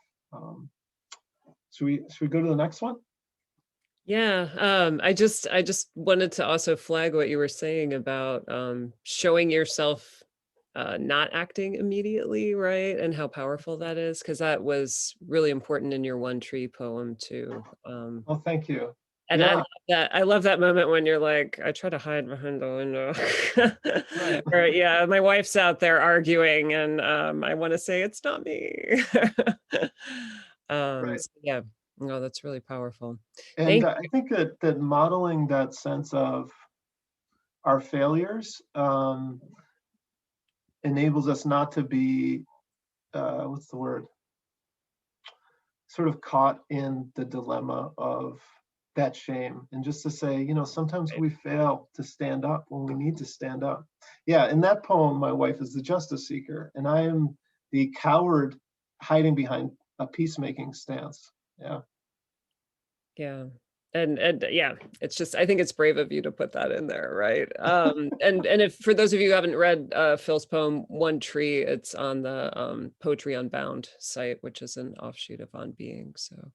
Should we go to the next one? Yeah, I just wanted to also flag what you were saying about showing yourself not acting immediately, right? And how powerful that is, because that was really important in your One Tree poem too. Oh, thank you. And Yeah, I love that moment when you're like, I try to hide behind the window. right. Or yeah, my wife's out there arguing and I want to say it's not me. Right. So yeah, no, that's really powerful. And Thank I think that modeling that sense of our failures enables us not to be, what's the word? Sort of caught in the dilemma of that shame, and just to say, sometimes we fail to stand up when we need to stand up. Yeah, in that poem, my wife is the justice seeker, and I am the coward hiding behind a peacemaking stance. Yeah. Yeah. And yeah, it's just, I think it's brave of you to put that in there, right? And if for those of you who haven't read Phil's poem One Tree, it's on the Poetry Unbound site, which is an offshoot of On Being. So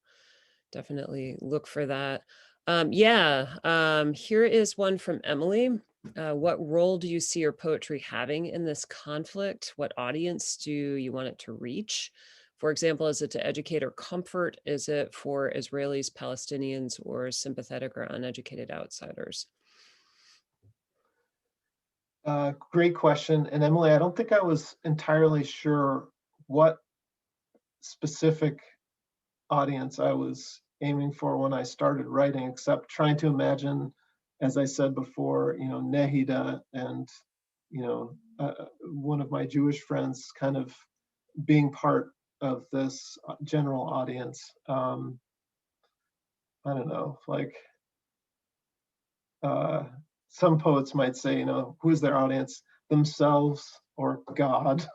definitely look for that. Here is one from Emily. What role do you see your poetry having in this conflict? What audience do you want it to reach? For example, is it to educate or comfort? Is it for Israelis, Palestinians, or sympathetic or uneducated outsiders? Great question. And Emily, I don't think I was entirely sure what specific audience I was aiming for when I started writing, except trying to imagine, as I said before, Nehida and, one of my Jewish friends kind of being part of this general audience. I don't know, like some poets might say, who's their audience? Themselves or God.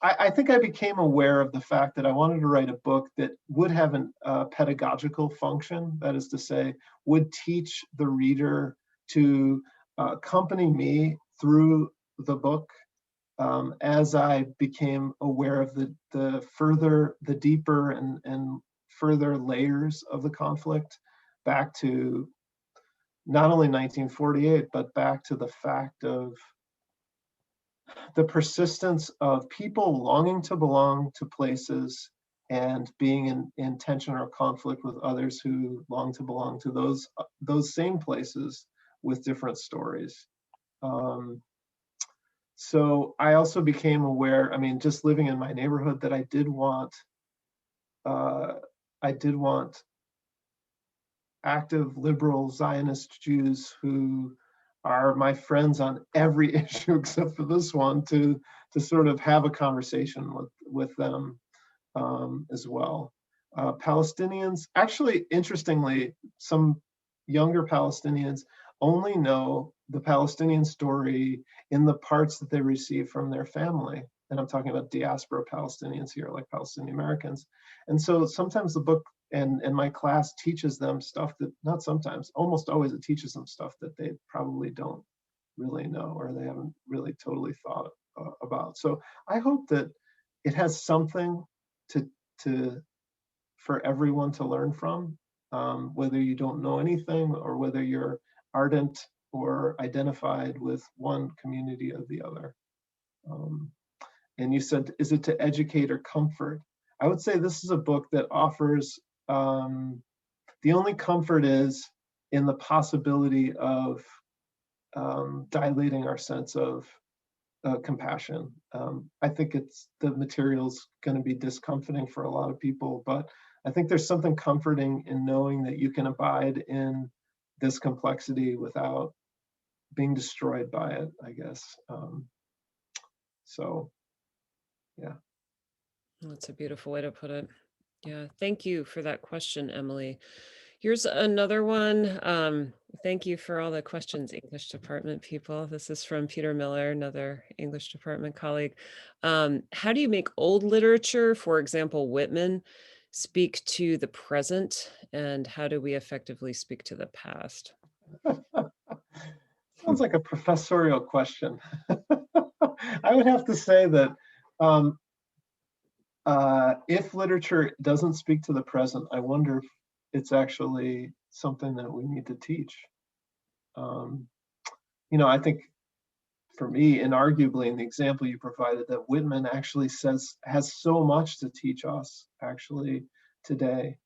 I think I became aware of the fact that I wanted to write a book that would have a pedagogical function. That is to say, would teach the reader to accompany me through the book as I became aware of the deeper and further layers of the conflict, back to not only 1948, but back to the fact of the persistence of people longing to belong to places and being in tension or conflict with others who long to belong to those same places with different stories. So I also became aware, just living in my neighborhood, that I did want active liberal Zionist Jews who are my friends on every issue except for this one, to sort of have a conversation with them as well. Palestinians, actually, interestingly, some younger Palestinians only know the Palestinian story in the parts that they receive from their family. And I'm talking about diaspora Palestinians here, like Palestinian Americans. And so sometimes the book and my class teaches them stuff that, not sometimes, almost always it teaches them stuff that they probably don't really know, or they haven't really totally thought about. So I hope that it has something to to for everyone to learn from, whether you don't know anything or whether you're ardent or identified with one community or the other. Um, and you said, is it to educate or comfort? I would say this is a book that offers, the only comfort is in the possibility of dilating our sense of compassion. I think the material's going to be discomforting for a lot of people, but I think there's something comforting in knowing that you can abide in this complexity without being destroyed by it, I guess. So, yeah. That's a beautiful way to put it. Yeah, thank you for that question, Emily. Here's another one. Thank you for all the questions, English department people. This is from Peter Miller, another English department colleague. How do you make old literature, for example, Whitman, speak to the present, and how do we effectively speak to the past? Sounds like a professorial question. I would have to say that um, if literature doesn't speak to the present, I wonder if it's actually something that we need to teach. Um, I think for me, inarguably, in the example you provided, that Whitman actually has so much to teach us actually today.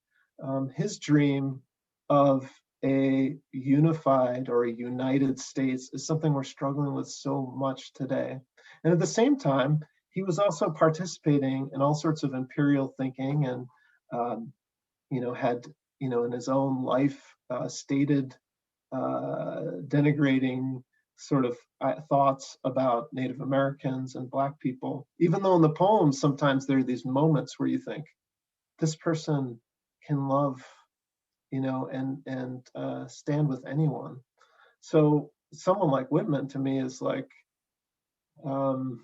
His dream of a unified or a United States is something we're struggling with so much today. And at the same time, he was also participating in all sorts of imperial thinking, and had in his own life stated denigrating sort of thoughts about Native Americans and Black people, even though in the poems sometimes there are these moments where you think this person can love, and stand with anyone. So someone like Whitman to me is like, um,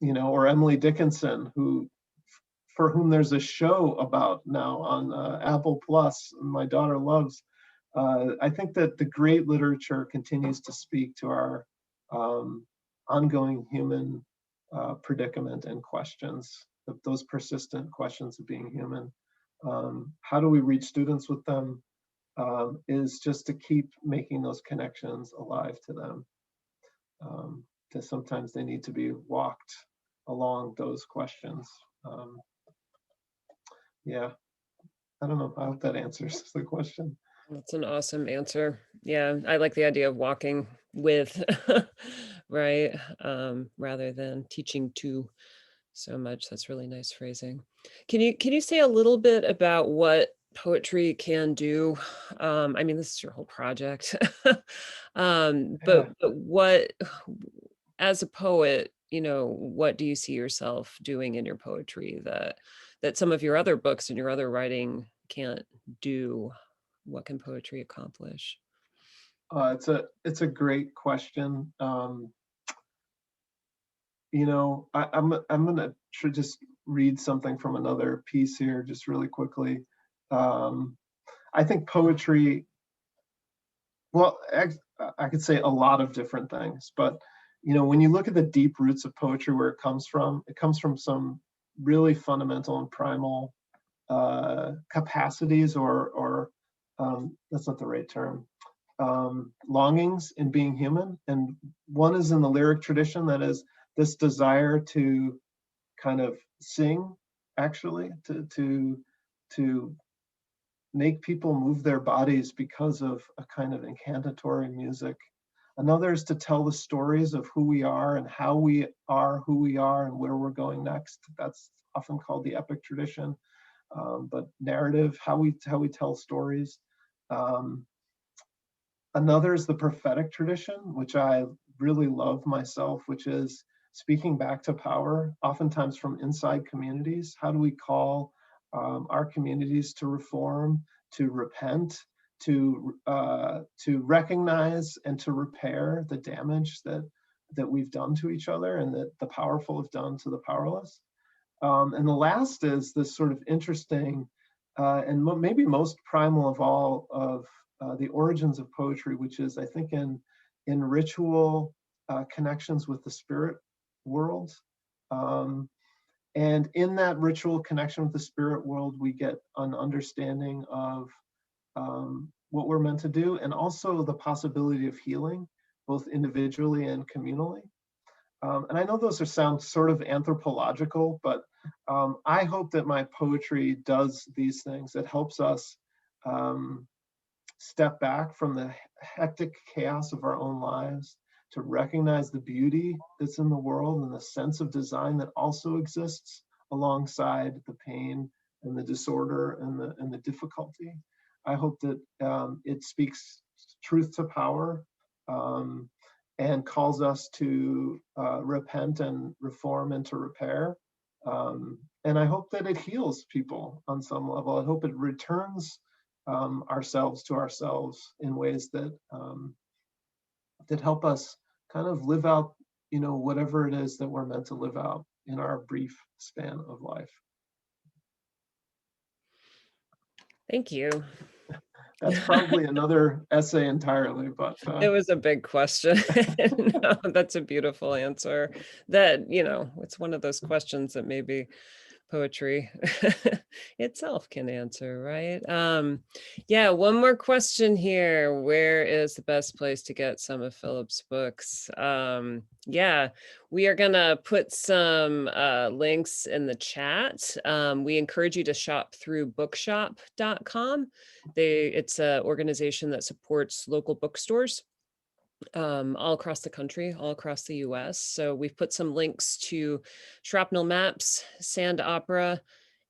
or Emily Dickinson, for whom there's a show about now on Apple Plus, my daughter loves. I think that the great literature continues to speak to our ongoing human predicament and questions, those persistent questions of being human. How do we reach students with them? Is just to keep making those connections alive to them. That sometimes they need to be walked along those questions. Yeah, I don't know. I hope that answers the question. That's an awesome answer. Yeah, I like the idea of walking with, right? Rather than teaching to so much. That's really nice phrasing. Can you say a little bit about what poetry can do? I mean, this is your whole project. But Yeah. what, as a poet, what do you see yourself doing in your poetry that some of your other books and your other writing can't do? What can poetry accomplish? It's a great question. I'm gonna just read something from another piece here, just really quickly. I think poetry. Well, I could say a lot of different things, but when you look at the deep roots of poetry, where it comes from some really fundamental and primal capacities, or that's not the right term. Longings in being human. And one is in the lyric tradition, that is this desire to kind of sing, actually, to make people move their bodies because of a kind of incantatory music. Another is to tell the stories of who we are and how we are who we are and where we're going next. That's often called the epic tradition, but narrative, how we tell stories. Um, Another is the prophetic tradition, which I really love myself, which is speaking back to power, oftentimes from inside communities. How do we call our communities to reform, to repent, to recognize and to repair the damage that we've done to each other and that the powerful have done to the powerless? And the last is this sort of interesting and maybe most primal of all of the origins of poetry, which is, I think, in in ritual connections with the spirit world. And in that ritual connection with the spirit world, we get an understanding of what we're meant to do, and also the possibility of healing, both individually and communally. And I know those sound sort of anthropological, but I hope that my poetry does these things. It helps us step back from the hectic chaos of our own lives to recognize the beauty that's in the world and the sense of design that also exists alongside the pain and the disorder and the difficulty. I hope that it speaks truth to power, and calls us to repent and reform and to repair. And I hope that it heals people on some level. I hope it returns ourselves to ourselves in ways that that help us kind of live out, whatever it is that we're meant to live out in our brief span of life. Thank you. That's probably another essay entirely, but It was a big question. No, that's a beautiful answer. That, it's one of those questions that maybe poetry itself can answer, right? Yeah, one more question here. Where is the best place to get some of Philip's books? Yeah, we are gonna put some links in the chat. We encourage you to shop through bookshop.com. It's an organization that supports local bookstores all across the country, all across the US. So we've put some links to Shrapnel Maps, Sand Opera,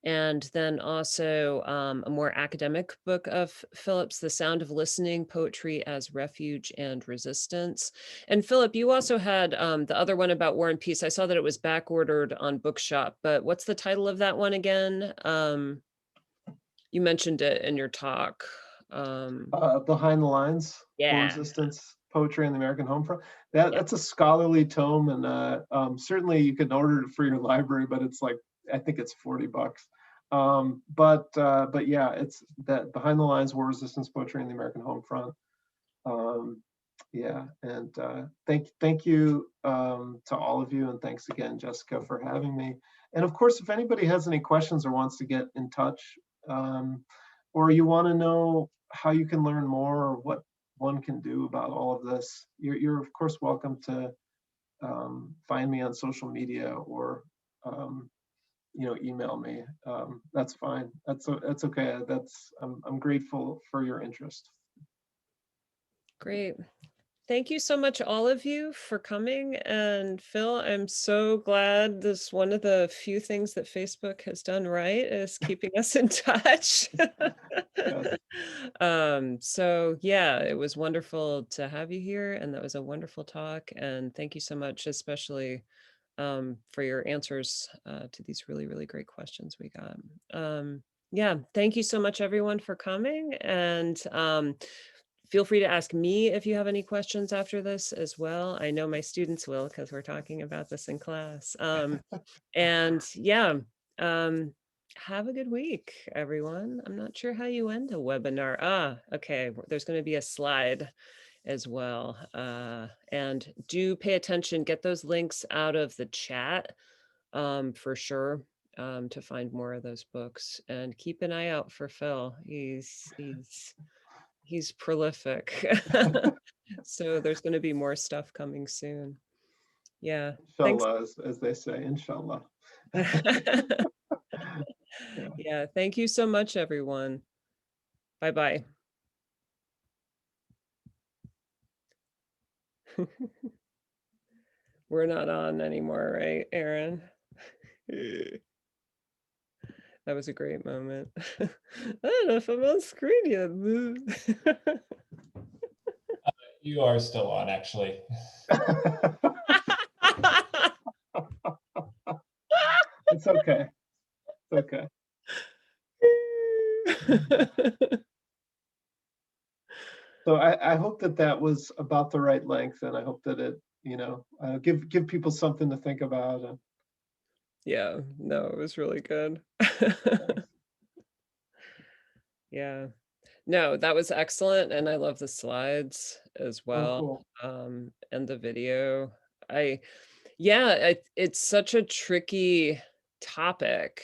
and then also a more academic book of Philip's, The Sound of Listening, Poetry as Refuge and Resistance. And Philip, you also had the other one about War and Peace. I saw that it was back ordered on Bookshop, but what's the title of that one again? You mentioned it in your talk. Behind the Lines, War, Yeah. Resistance, Poetry in the American Homefront. That's a scholarly tome, and certainly you can order it for your library, but it's like, I think it's $40. But yeah, it's that Behind the Lines, War, Resistance, Poetry in the American Homefront. Yeah, and thank you to all of you, and thanks again, Jessica, for having me. And of course, if anybody has any questions or wants to get in touch, or you want to know how you can learn more or what one can do about all of this, you're of course welcome to find me on social media or email me. That's fine. That's okay. I'm grateful for your interest. Great. Thank you so much, all of you, for coming. And Phil, I'm so glad this one of the few things that Facebook has done right is keeping us in touch. Yes. So yeah, it was wonderful to have you here, and that was a wonderful talk. And thank you so much, especially for your answers to these really, really great questions we got. Yeah, thank you so much, everyone, for coming. And feel free to ask me if you have any questions after this as well. I know my students will, because we're talking about this in class. And yeah, have a good week, everyone. I'm not sure how you end a webinar. Okay, there's going to be a slide as well. And do pay attention, get those links out of the chat for sure, to find more of those books, and keep an eye out for Phil. He's prolific. So there's going to be more stuff coming soon. Yeah. Inshallah, as they say, inshallah. Yeah. Thank you so much, everyone. Bye-bye. We're not on anymore, right, Aaron? That was a great moment. I don't know if I'm on screen yet. You are still on, actually. It's okay. It's okay. So I hope that was about the right length, and I hope that it, give people something to think about. Yeah, no, it was really good. Yeah. No, that was excellent, and I love the slides as Oh, well, cool. and the video. I Yeah, it's such a tricky topic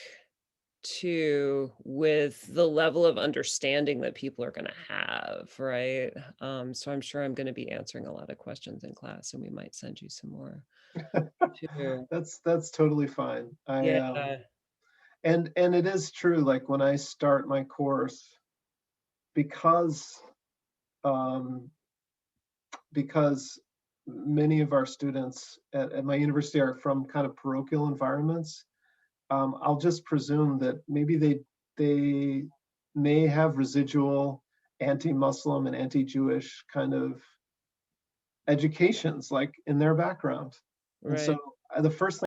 too, with the level of understanding that people are gonna have, right? So I'm sure I'm gonna be answering a lot of questions in class, and we might send you some more too. That's totally fine. Yeah, And it is true, like when I start my course, because um, because many of our students at my university are from kind of parochial environments, I'll just presume that maybe they may have residual anti-Muslim and anti-Jewish kind of educations like in their background. And so right. the first